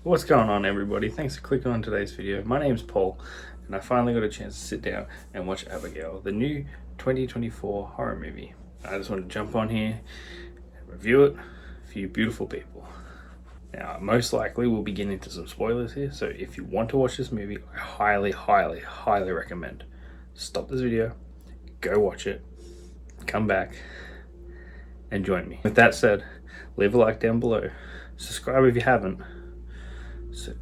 What's going on, everybody? Thanks for clicking on today's video. My name's Paul, and I finally got a chance to sit down and watch Abigail, the new 2024 horror movie. I just want to jump on here and review it for you beautiful people. Now, most likely we'll be getting into some spoilers here, so if you want to watch this movie, I highly recommend stop this video, go watch it, come back, and join me. With that said, leave a like down below, subscribe if you haven't,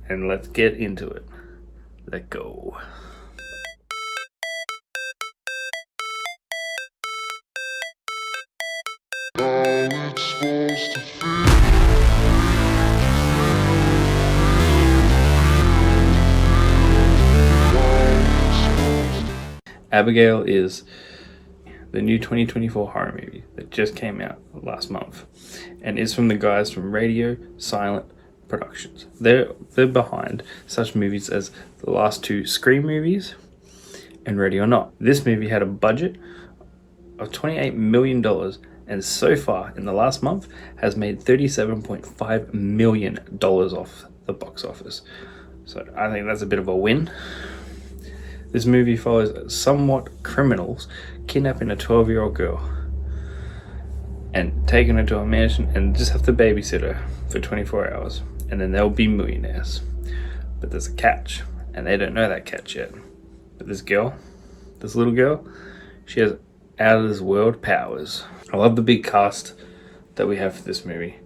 and let's get into it. Let go. Abigail is the new 2024 horror movie that just came out last month and is from the guys from Radio Silent Productions. They're behind such movies as the last two Scream movies and Ready or Not. This movie had a budget of $28 million and so far in the last month has made $37.5 million off the box office. So I think that's a bit of a win. This movie follows somewhat criminals kidnapping a 12-year-old girl and taking her to a mansion and just have to babysit her for 24 hours. And then they'll be millionaires. But there's a catch, and they don't know that catch yet. But this little girl, she has out of this world powers. I love the big cast that we have for this movie.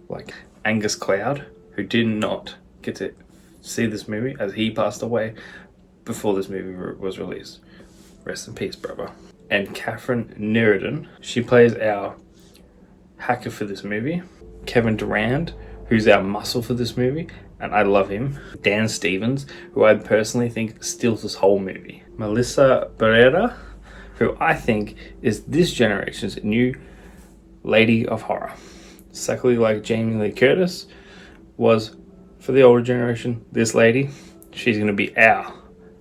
Like Angus Cloud, who did not get to see this movie as he passed away before this movie was released. Rest in peace, brother. And Catherine Sheridan, she plays our hacker for this movie. Kevin Durand, who's our muscle for this movie, and I love him. Dan Stevens, who I personally think steals this whole movie. Melissa Barrera, who I think is this generation's new Lady of Horror. Exactly like Jamie Lee Curtis was for the older generation, this lady, she's going to be our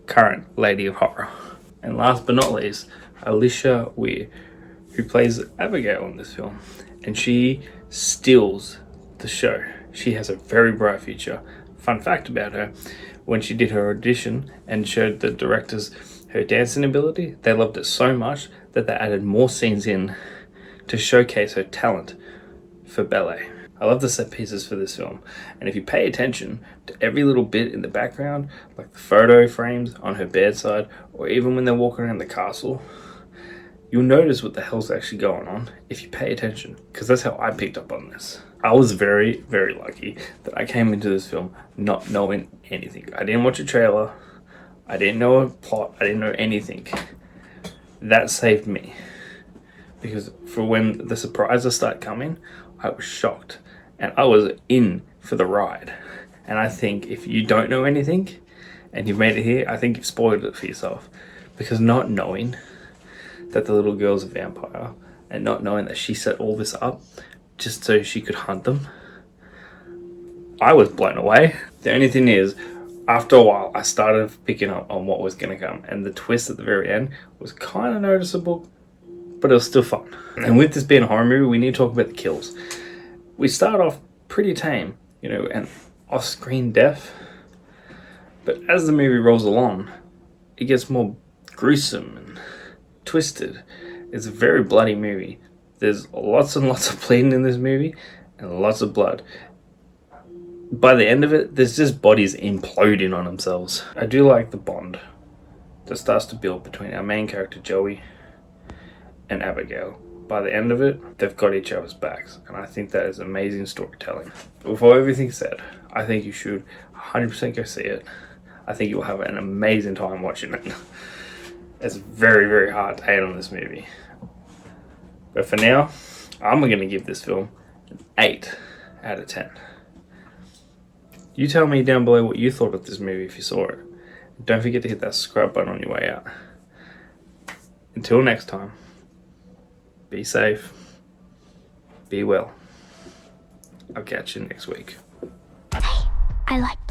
current Lady of Horror. And last but not least, Alicia Weir, who plays Abigail in this film, and she steals the show. She has a very bright future. Fun fact about her, when she did her audition and showed the directors her dancing ability, they loved it so much that they added more scenes in to showcase her talent for ballet. I love the set pieces for this film, and if you pay attention to every little bit in the background, like the photo frames on her bedside, or even when they're walking around the castle, you'll notice what the hell's actually going on if you pay attention, because that's how I picked up on this. I was very lucky that I came into this film not knowing anything. I didn't watch a trailer, I didn't know a plot, I didn't know anything. That saved me, because for when the surprises start coming, I was shocked and I was in for the ride. And I think if you don't know anything and you've made it here, I think you've spoiled it for yourself, because not knowing that the little girl's a vampire and not knowing that she set all this up just so she could hunt them, I was blown away. The only thing is, after a while, I started picking up on what was going to come, and the twist at the very end was kind of noticeable, but it was still fun. And with this being a horror movie, we need to talk about the kills. We start off pretty tame, and off-screen death, but as the movie rolls along, it gets more gruesome and twisted. It's a very bloody movie. There's lots and lots of bleeding in this movie and lots of blood. By the end of it, there's just bodies imploding on themselves. I do like the bond that starts to build between our main character Joey and Abigail. By the end of it, they've got each other's backs, and I think that is amazing storytelling. Before everything's said, I think you should 100% go see it. I think you'll have an amazing time watching it. It's very hard to hate on this movie. But for now, I'm going to give this film an 8 out of 10. You tell me down below what you thought of this movie if you saw it. Don't forget to hit that subscribe button on your way out. Until next time, be safe, be well. I'll catch you next week. Hey, I like